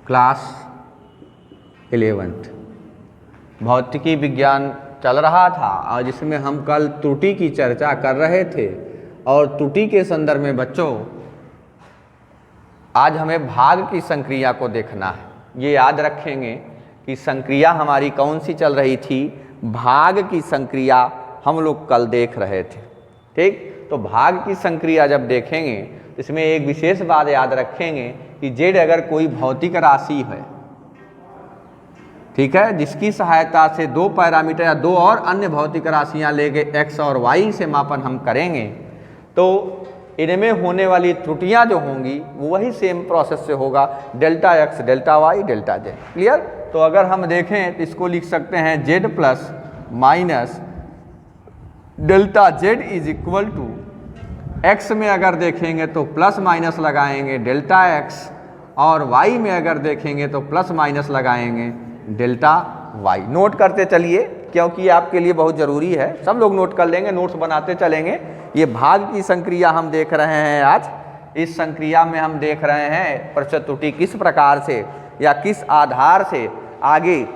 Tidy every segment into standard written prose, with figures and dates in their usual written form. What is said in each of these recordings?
Class 11th भौतिकी विज्ञान चल रहा था और जिसमें हम कल त्रुटि की चर्चा कर रहे थे। और त्रुटि के संदर्भ में बच्चों आज हमें भाग की संक्रिया को देखना है। ये याद रखेंगे कि संक्रिया हमारी कौन सी चल रही थी, भाग की संक्रिया हम लोग कल देख रहे थे। ठीक, तो भाग की संक्रिया जब देखेंगे तो इसमें एक विशेष बात याद रखेंगे कि जेड अगर कोई भौतिक राशि है, ठीक है, जिसकी सहायता से दो पैरामीटर या दो और अन्य भौतिक राशियां लेके एक्स और वाई से मापन हम करेंगे, तो इनमें होने वाली त्रुटियां जो होंगी वो वही सेम प्रोसेस से होगा, delta x delta y delta z. Clear? तो अगर हम देखें तो इसको लिख सकते हैं Z plus minus delta Z is equal to x में अगर देखेंगे तो प्लस माइनस लगाएंगे डेल्टा एक्स, और वाई में अगर देखेंगे तो प्लस माइनस लगाएंगे डेल्टा वाई। नोट करते चलिए क्योंकि ये आपके लिए बहुत ज़रूरी है, सब लोग नोट कर लेंगे, नोट्स बनाते चलेंगे। ये भाग की संक्रिया हम देख रहे हैं आज। इस संक्रिया में हम देख रहे हैं प्रतिशत त्रुटि किस प्रकार से या किस आधार से आगे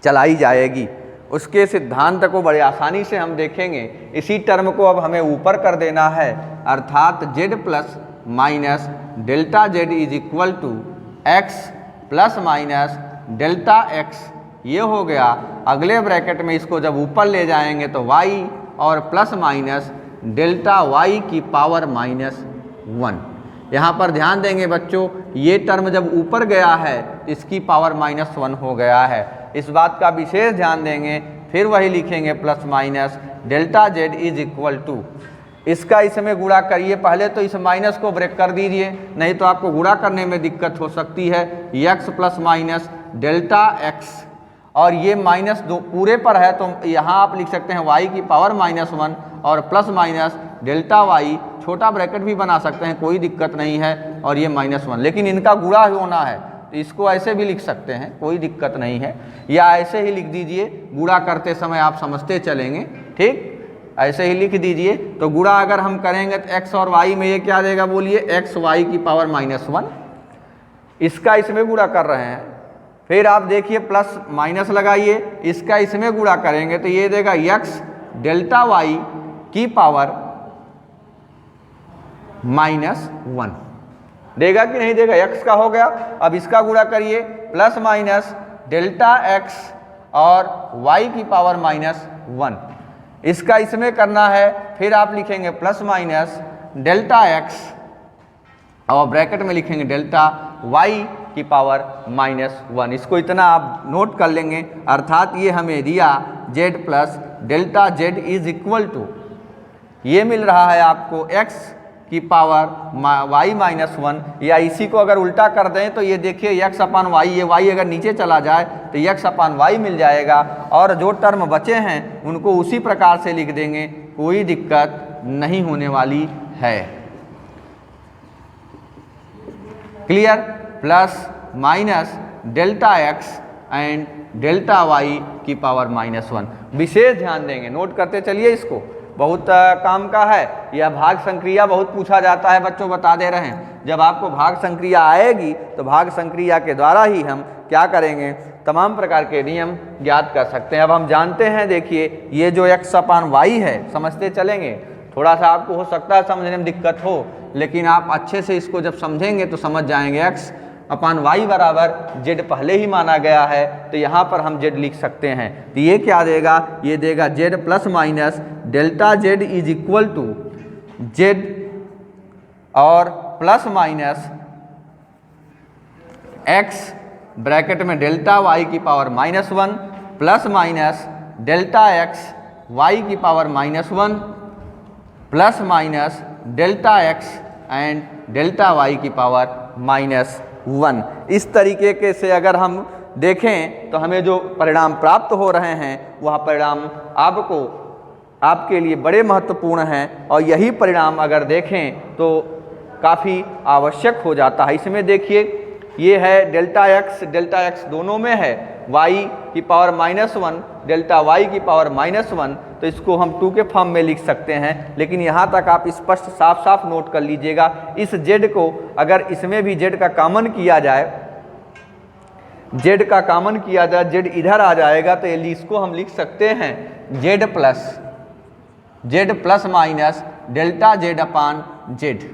चलाई जाएगी, उसके सिद्धांत को बड़े आसानी से हम देखेंगे। इसी टर्म को अब हमें ऊपर कर देना है, अर्थात z plus minus delta Z is equal to x plus minus delta x, ये हो गया। अगले ब्रैकेट में इसको जब ऊपर ले जाएंगे तो y और प्लस माइनस डेल्टा y की पावर -1। यहाँ पर ध्यान देंगे बच्चों, ये टर्म जब ऊपर गया है इसकी पावर -1 हो गया है, इस बात का विशेष ध्यान देंगे। फिर वही लिखेंगे plus minus delta Z is equal to, इसका इसमें गुणा करिए, पहले तो इस माइनस को ब्रेक कर दीजिए, नहीं तो आपको गुणा करने में दिक्कत हो सकती है। X plus minus delta x, और ये माइनस दो पूरे पर है तो यहाँ आप लिख सकते हैं y की पावर -1 और प्लस माइनस डेल्टा y, छोटा ब्रैकेट भी बना सकते हैं, कोई दिक्कत नहीं है, और ये -1, लेकिन इनका गुणा होना है तो इसको ऐसे भी लिख सकते हैं, कोई दिक्कत नहीं है, या ऐसे ही लिख दीजिए, गुणा करते समय आप समझते चलेंगे। ठीक, ऐसे ही लिख दीजिए। तो गुणा अगर हम करेंगे तो x और y में ये क्या देगा बोलिए, एक्स वाई की पावर -1, इसका इसमें गुणा कर रहे हैं। फिर आप देखिए प्लस माइनस लगाइए, इसका इसमें गुणा करेंगे तो ये देगा x डेल्टा y की पावर -1 देगा कि नहीं देगा, x का हो गया। अब इसका गुणा करिए, प्लस माइनस डेल्टा x और y की पावर -1, इसका इसमें करना है। फिर आप लिखेंगे प्लस माइनस डेल्टा x और ब्रैकेट में लिखेंगे डेल्टा y की पावर -1। इसको इतना आप नोट कर लेंगे, अर्थात ये हमें दिया z plus delta z is equal to, ये मिल रहा है आपको x की पावर y -1, या इसी को अगर उल्टा कर दें तो ये देखिए x अपान y, ये y अगर नीचे चला जाए तो x अपान y मिल जाएगा, और जो टर्म बचे हैं उनको उसी प्रकार से लिख देंगे, कोई दिक्कत नहीं होने वाली है। Clear? Plus minus delta x and delta y की पावर -1, विशेष ध्यान देंगे, नोट करते चलिए, इसको बहुत काम का है। यह भाग संक्रिया बहुत पूछा जाता है बच्चों, बता दे रहे हैं। जब आपको भाग संक्रिया आएगी तो भाग संक्रिया के द्वारा ही हम क्या करेंगे, तमाम प्रकार के नियम ज्ञात कर सकते हैं। अब हम जानते हैं, देखिए ये जो x अपान y है, समझते चलेंगे। थोड़ा सा आपको हो सकता है समझने में दिक्कत हो, लेकिन आप अच्छे से इसको जब समझेंगे तो समझ जाएंगे। x अपान वाई बराबर जेड पहले ही माना गया है, तो यहाँ पर हम जेड लिख सकते हैं। तो ये क्या देगा, ये देगा Z plus minus delta Z is equal to Z और प्लस माइनस एक्स ब्रैकेट में डेल्टा वाई की power -1 plus minus delta X Y की power -1 plus minus delta X and delta Y की पावर -1। इस तरीके के से अगर हम देखें तो हमें जो परिणाम प्राप्त हो रहे हैं वह परिणाम आपको आपके लिए बड़े महत्वपूर्ण हैं, और यही परिणाम अगर देखें तो काफ़ी आवश्यक हो जाता है। इसमें देखिए ये है डेल्टा एक्स दोनों में है, y की पावर -1 डेल्टा y की पावर -1, तो इसको हम 2 के फॉर्म में लिख सकते हैं। लेकिन यहाँ तक आप स्पष्ट साफ साफ नोट कर लीजिएगा, इस z को अगर इसमें भी z का कॉमन किया जाए जेड का कॉमन किया जाए, जेड इधर आ जाएगा तो इसको हम लिख सकते हैं Z plus minus delta Z upon Z.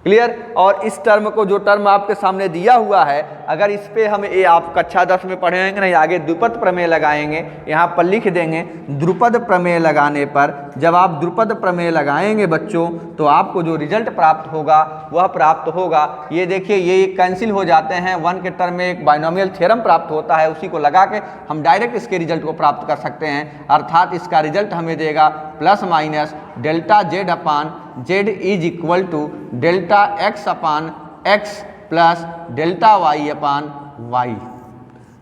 Clear. और इस टर्म को, जो टर्म आपके सामने दिया हुआ है, अगर इस पे हम ये आप कक्षा 10 में पढ़ेंगे नहीं, आगे द्विपद प्रमेय लगाएंगे, यहाँ पर लिख देंगे द्विपद प्रमेय लगाने पर, जब आप द्विपद प्रमेय लगाएंगे बच्चों तो आपको जो रिजल्ट प्राप्त होगा वह प्राप्त होगा, ये देखिए ये कैंसिल हो जाते हैं, 1 के टर्म में एक बाइनोमियल थ्योरम प्राप्त होता है, उसी को लगा के हम डायरेक्ट इसके रिजल्ट को प्राप्त कर सकते हैं। अर्थात इसका रिजल्ट हमें देगा plus minus delta Z upon Z is equal to delta x upon x plus delta Y upon y.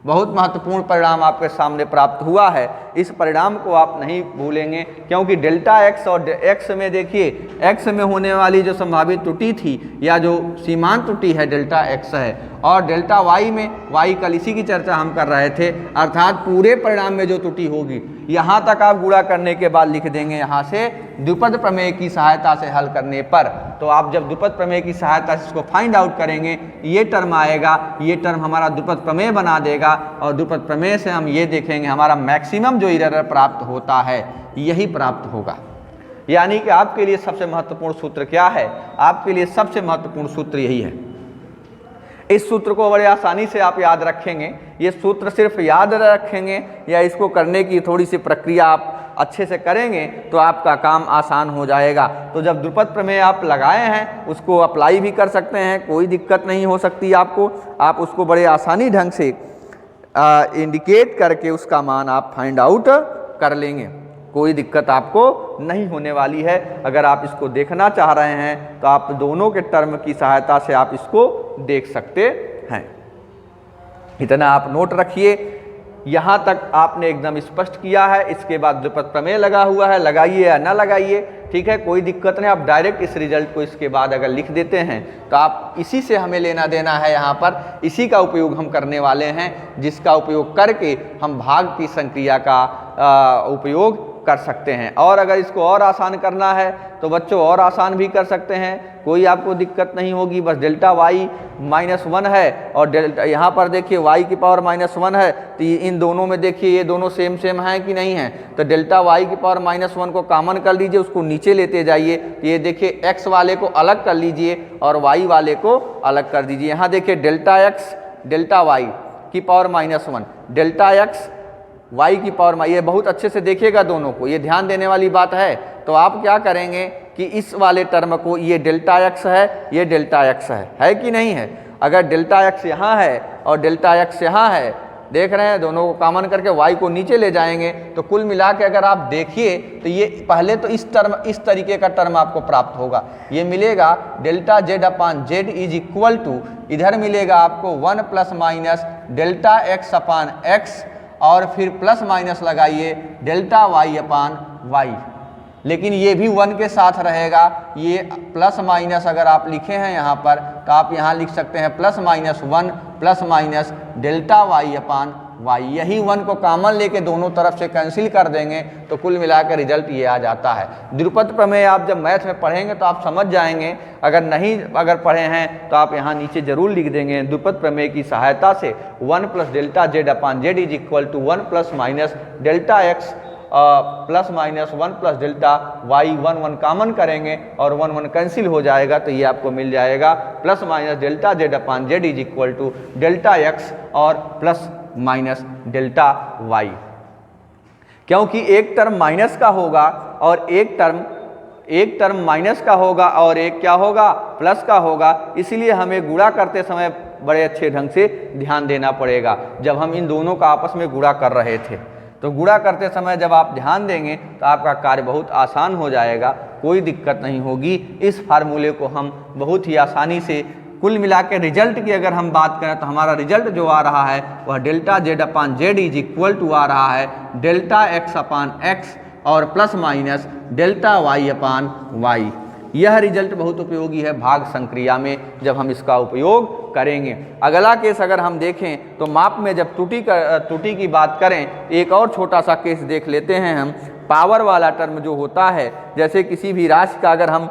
बहुत महत्वपूर्ण परिणाम आपके सामने प्राप्त हुआ है। इस परिणाम को आप नहीं भूलेंगे, क्योंकि डेल्टा एक्स और एक्स में देखिए, एक्स में होने वाली जो संभावित त्रुटि थी या जो सीमांत त्रुटि है डेल्टा एक्स है, और डेल्टा वाई में, वाई कल इसी की चर्चा हम कर रहे थे, अर्थात पूरे परिणाम में जो त्रुटि होगी, यहाँ तक आप गुणा करने के बाद लिख देंगे यहाँ से द्विपद प्रमेय की सहायता से हल करने पर। तो आप जब द्विपद प्रमेय की सहायता से इसको फाइंड आउट करेंगे, ये टर्म आएगा, ये टर्म हमारा द्विपद प्रमेय बना देगा, और द्विपद प्रमेय से हम ये देखेंगे हमारा मैक्सिमम जो एरर प्राप्त होता है यही प्राप्त होगा। यानी कि आपके लिए सबसे महत्वपूर्ण सूत्र क्या है? आपके लिए सबसे महत्वपूर्ण सूत्र यही है। इस सूत्र को बड़े आसानी से आप याद रखेंगे। ये सूत्र सिर्फ याद रखेंगे या इसको करने की थोड़ी सी प्रक्रिया आप अच्छे से करेंगे तो आपका काम आसान हो जाएगा। तो जब द्विपद प्रमेय आप लगाए हैं उसको अप्लाई भी कर सकते हैं, कोई दिक्कत नहीं हो सकती आपको। आप उसको बड़े आसानी ढंग से इंडिकेट करके उसका मान आप फाइंड आउट कर लेंगे, कोई दिक्कत आपको नहीं होने वाली है। अगर आप इसको देखना चाह रहे हैं तो आप दोनों के टर्म की सहायता से आप इसको देख सकते हैं। इतना आप नोट रखिए। यहाँ तक आपने एकदम स्पष्ट किया है। इसके बाद द्विपद प्रमेय लगा हुआ है, लगाइए या ना लगाइए, ठीक है, कोई दिक्कत नहीं। आप डायरेक्ट इस रिजल्ट को इसके बाद अगर लिख देते हैं तो आप इसी से हमें लेना देना है। यहाँ पर इसी का उपयोग हम करने वाले हैं, जिसका उपयोग करके हम भाग की संक्रिया का उपयोग कर सकते हैं। और अगर इसको और आसान करना है तो बच्चों और आसान भी कर सकते हैं, कोई आपको दिक्कत नहीं होगी। बस डेल्टा वाई -1 है और डेल्टा यहाँ पर देखिए वाई की पावर -1 है, तो इन दोनों में देखिए ये दोनों सेम हैं कि नहीं है। तो डेल्टा वाई की पावर -1 को कॉमन कर लीजिए, उसको नीचे लेते जाइए। ये देखिए एक्स वाले को अलग कर लीजिए और वाई वाले को अलग कर दीजिए। यहाँ देखिए डेल्टा एक्स डेल्टा वाई की पावर -1, डेल्टा एक्स y की पावर, ये बहुत अच्छे से देखिएगा दोनों को, ये ध्यान देने वाली बात है। तो आप क्या करेंगे कि इस वाले टर्म को, ये डेल्टा x है, ये डेल्टा x है कि नहीं है। अगर डेल्टा x यहाँ है और डेल्टा x यहाँ है, देख रहे हैं, दोनों को कॉमन करके y को नीचे ले जाएंगे तो कुल मिला के अगर आप देखिए तो ये पहले तो इस टर्म, इस तरीके का टर्म आपको प्राप्त होगा। ये मिलेगा delta Z upon Z is equal to, इधर मिलेगा आपको 1 ± डेल्टा एक्स अपान एक्स, और फिर प्लस माइनस लगाइए डेल्टा वाई अपान वाई। लेकिन ये भी 1 के साथ रहेगा। ये प्लस माइनस अगर आप लिखे हैं यहाँ पर तो आप यहाँ लिख सकते हैं +-1 ± डेल्टा वाई अपान वाई। यही 1 को कॉमन लेके दोनों तरफ से कैंसिल कर देंगे तो कुल मिलाकर रिजल्ट ये आ जाता है। द्विपद प्रमेय आप जब मैथ में पढ़ेंगे तो आप समझ जाएंगे। अगर पढ़े हैं तो आप यहाँ नीचे जरूर लिख देंगे, द्विपद प्रमेय की सहायता से 1 + delta Z upon Z is equal to 1 ± delta x +-1 + delta y. 1 common करेंगे और 1 कैंसिल हो जाएगा तो ये आपको मिल जाएगा +- delta Z upon Z is equal to delta x और +- डेल्टा वाई। क्योंकि एक टर्म माइनस का होगा और एक टर्म माइनस का होगा और एक क्या होगा, प्लस का होगा, इसलिए हमें गुणा करते समय बड़े अच्छे ढंग से ध्यान देना पड़ेगा। जब हम इन दोनों का आपस में गुणा कर रहे थे तो गुणा करते समय जब आप ध्यान देंगे तो आपका कार्य बहुत आसान हो जाएगा, कोई दिक्कत नहीं होगी। इस फार्मूले को हम बहुत ही आसानी से, कुल मिला के रिजल्ट की अगर हम बात करें तो हमारा रिजल्ट जो आ रहा है वह delta Z upon Z is equal to आ रहा है डेल्टा एक्स अपान एक्स और +- डेल्टा वाई अपान वाई। यह रिजल्ट बहुत उपयोगी है भाग संक्रिया में जब हम इसका उपयोग करेंगे। अगला केस अगर हम देखें तो माप में जब त्रुटि की बात करें, एक और छोटा सा केस देख लेते हैं हम। पावर वाला टर्म जो होता है, जैसे किसी भी राशि का अगर हम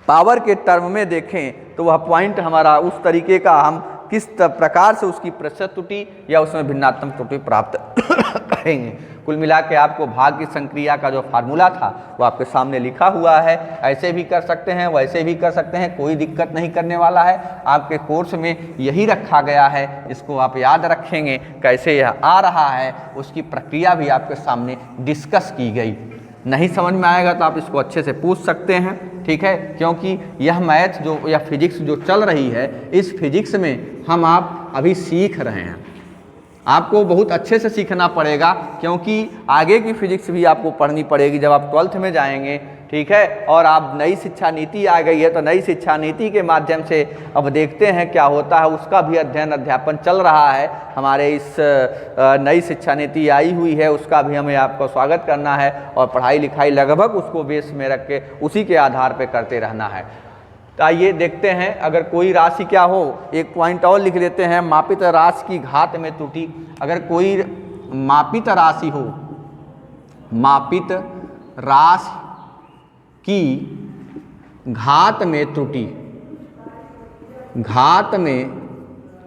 पावर के टर्म में देखें तो वह पॉइंट हमारा उस तरीके का हम किस प्रकार से उसकी प्रतिशत त्रुटि या उसमें भिन्नात्मक त्रुटि प्राप्त करेंगे। कुल मिला के आपको भाग की संक्रिया का जो फार्मूला था वो आपके सामने लिखा हुआ है। ऐसे भी कर सकते हैं, वैसे भी कर सकते हैं, कोई दिक्कत नहीं करने वाला है। आपके कोर्स में यही रखा गया है, इसको आप याद रखेंगे। कैसे यह आ रहा है उसकी प्रक्रिया भी आपके सामने डिस्कस की गई। नहीं समझ में आएगा तो आप इसको अच्छे से पूछ सकते हैं, ठीक है, क्योंकि यह मैथ जो या फिजिक्स जो चल रही है, इस फिजिक्स में हम आप अभी सीख रहे हैं। आपको बहुत अच्छे से सीखना पड़ेगा, क्योंकि आगे की फिजिक्स भी आपको पढ़नी पड़ेगी जब आप 12th में जाएंगे, ठीक है। और आप नई शिक्षा नीति आ गई है, तो नई शिक्षा नीति के माध्यम से अब देखते हैं क्या होता है। उसका भी अध्ययन अध्यापन चल रहा है। हमारे इस नई शिक्षा नीति आई हुई है, उसका भी हमें आपको स्वागत करना है और पढ़ाई लिखाई लगभग उसको बेस में रख के उसी के आधार पर करते रहना है। तो आइए देखते हैं, अगर कोई राशि क्या हो, एक पॉइंट और लिख लेते हैं, मापित राशि की घात में त्रुटि। अगर कोई मापित राशि हो, मापित राशि की घात में त्रुटि, घात में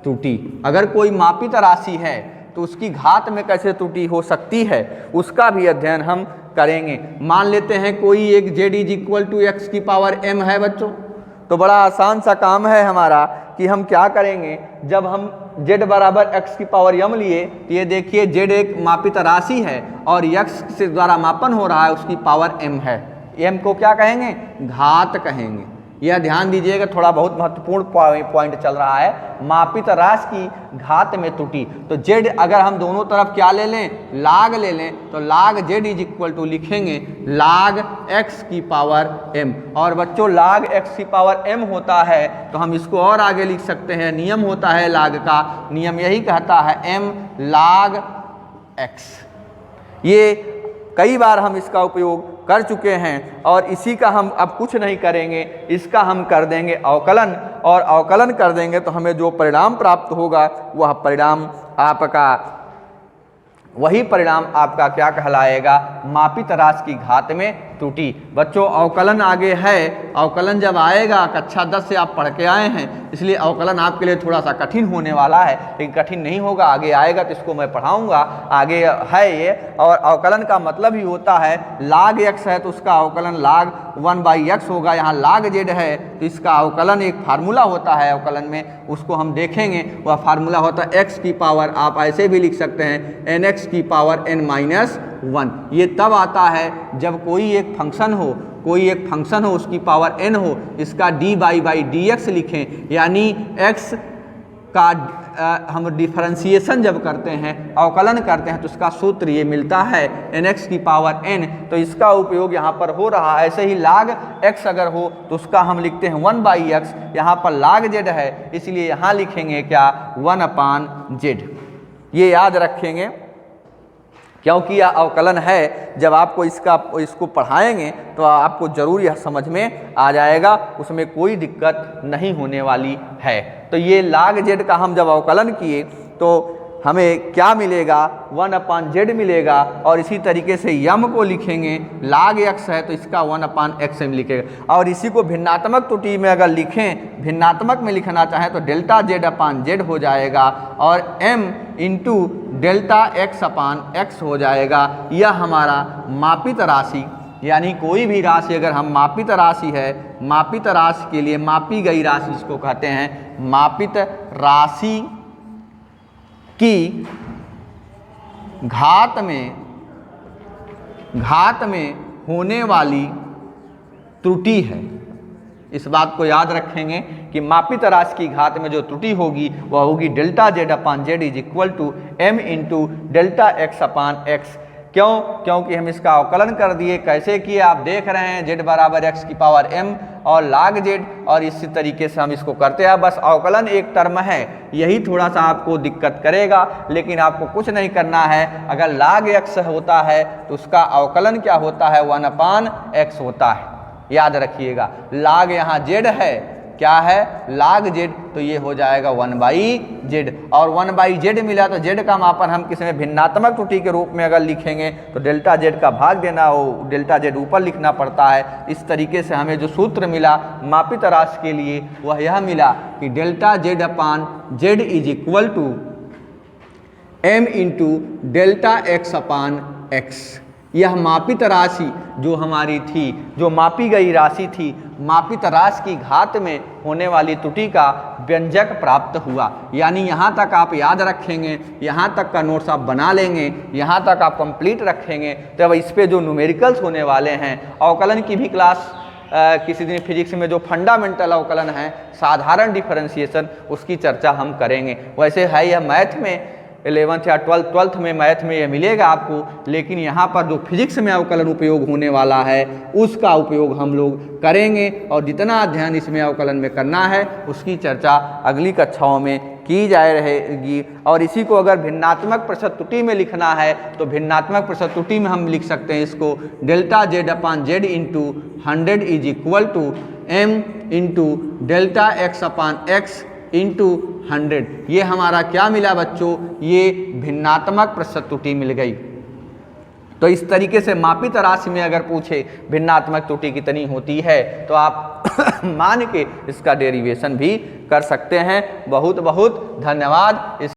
त्रुटि, अगर कोई मापित राशि है तो उसकी घात में कैसे त्रुटि हो सकती है, उसका भी अध्ययन हम करेंगे। मान लेते हैं कोई एक z = x की पावर m है बच्चों, तो बड़ा आसान सा काम है हमारा कि हम क्या करेंगे। जब हम z बराबर x की पावर m लिए, तो ये देखिए z एक मापित राशि है और x से द्वारा मापन हो रहा है, उसकी पावर m है। m को क्या कहेंगे, घात कहेंगे। यह ध्यान दीजिएगा, थोड़ा बहुत महत्वपूर्ण पॉइंट चल रहा है। मापित राशि की घात में त्रुटि, तो z अगर हम दोनों तरफ क्या ले लें, लाग ले लें, तो लाग z = लिखेंगे लाग x की पावर m। और बच्चों लाग x की पावर m होता है तो हम इसको और आगे लिख सकते हैं। नियम होता है लाग का, नियम यही कहता है m लाग x। ये कई बार हम इसका उपयोग कर चुके हैं और इसी का हम अब कुछ नहीं करेंगे, इसका हम कर देंगे अवकलन, और अवकलन कर देंगे तो हमें जो परिणाम प्राप्त होगा वह परिणाम आपका, वही परिणाम आपका क्या कहलाएगा, मापित राशि की घात में त्रुटि। बच्चों अवकलन आगे है, अवकलन जब आएगा, कक्षा 10 से आप पढ़ के आए हैं, इसलिए अवकलन आपके लिए थोड़ा सा कठिन होने वाला है, लेकिन कठिन नहीं होगा, आगे आएगा तो इसको मैं पढ़ाऊंगा, आगे है ये। और अवकलन का मतलब ही होता है लाग x है तो उसका अवकलन लाग 1/x होगा। यहाँ लाग z है तो इसका अवकलन एक फार्मूला होता है अवकलन में, उसको हम देखेंगे। वह फार्मूला होता है x की पावर, आप ऐसे भी लिख सकते हैं nx की पावर n-1। ये तब आता है जब कोई एक फंक्शन हो, कोई एक फंक्शन हो उसकी पावर n हो, इसका dy/dx लिखें, यानी x का हम डिफरेंशिएशन जब करते हैं, अवकलन करते हैं, तो इसका सूत्र ये मिलता है nx की पावर n। तो इसका उपयोग यहाँ पर हो रहा है। ऐसे ही लाग x अगर हो तो उसका हम लिखते हैं 1/x, यहाँ पर लाग z है इसलिए यहाँ लिखेंगे क्या, 1/z। ये याद रखेंगे क्योंकि यह अवकलन है। जब आपको इसको पढ़ाएंगे तो आपको जरूर यह समझ में आ जाएगा, उसमें कोई दिक्कत नहीं होने वाली है। तो ये लाग z का हम जब अवकलन किए तो हमें क्या मिलेगा, 1/z मिलेगा। और इसी तरीके से यम को लिखेंगे, लाग x है तो इसका 1/xm लिखेगा। और इसी को भिन्नात्मक त्रुटि में अगर लिखें, भिन्नात्मक में लिखना चाहें तो डेल्टा z/z हो जाएगा और m इंटू डेल्टा x/x हो जाएगा। यह हमारा मापित राशि, यानी कोई भी राशि अगर हम मापित राशि है, मापित राशि के लिए मापी गई राशि इसको कहते हैं, मापित राशि की घात में होने वाली त्रुटि है। इस बात को याद रखेंगे कि मापित राशि की घात में जो त्रुटि होगी वह होगी delta z/z = m into delta x/x। क्यों? क्योंकि हम इसका अवकलन कर दिए। कैसे किए आप देख रहे हैं, z बराबर x की पावर m और लाग z, और इसी तरीके से हम इसको करते हैं। बस अवकलन एक टर्म है, यही थोड़ा सा आपको दिक्कत करेगा, लेकिन आपको कुछ नहीं करना है। अगर लाग x होता है तो उसका अवकलन क्या होता है, 1/x होता है। याद रखिएगा, लाग यहाँ z है क्या है, log z, तो ये हो जाएगा 1/z। और 1/z मिला तो z का मापन हम किसी में भिन्नात्मक त्रुटि के रूप में अगर लिखेंगे तो डेल्टा z का भाग देना हो, डेल्टा z ऊपर लिखना पड़ता है। इस तरीके से हमें जो सूत्र मिला मापित राशि के लिए वह यह मिला कि delta z upon z is equal to m into delta x upon x। यह मापित राशि जो हमारी थी, जो मापी गई राशि थी, मापित राशि की घात में होने वाली त्रुटि का व्यंजक प्राप्त हुआ। यानी यहाँ तक आप याद रखेंगे, यहाँ तक का नोट्स आप बना लेंगे, यहाँ तक आप कंप्लीट रखेंगे, तो अब इस पे जो न्यूमेरिकल्स होने वाले हैं, अवकलन की भी क्लास किसी दिन फिजिक्स में जो फंडामेंटल अवकलन है, साधारण डिफरेंशिएशन, उसकी चर्चा हम करेंगे। वैसे है यह मैथ में 11th या 12th में मैथ में यह मिलेगा आपको, लेकिन यहाँ पर जो फिजिक्स में अवकलन उपयोग होने वाला है उसका उपयोग हम लोग करेंगे, और जितना अध्ययन इसमें अवकलन में करना है उसकी चर्चा अगली कक्षाओं में की जाए रहेगी। और इसी को अगर भिन्नात्मक प्रतिशत त्रुटि में लिखना है तो भिन्नात्मक प्रतिशत त्रुटि में हम लिख सकते हैं इसको delta z upon z into 100 is equal to m into delta x upon x into 100। ये हमारा क्या मिला बच्चों, ये भिन्नात्मक प्रतिशत त्रुटि मिल गई। तो इस तरीके से मापित राशि में अगर पूछे भिन्नात्मक त्रुटि कितनी होती है तो आप मान के इसका डेरिवेशन भी कर सकते हैं। बहुत बहुत धन्यवाद।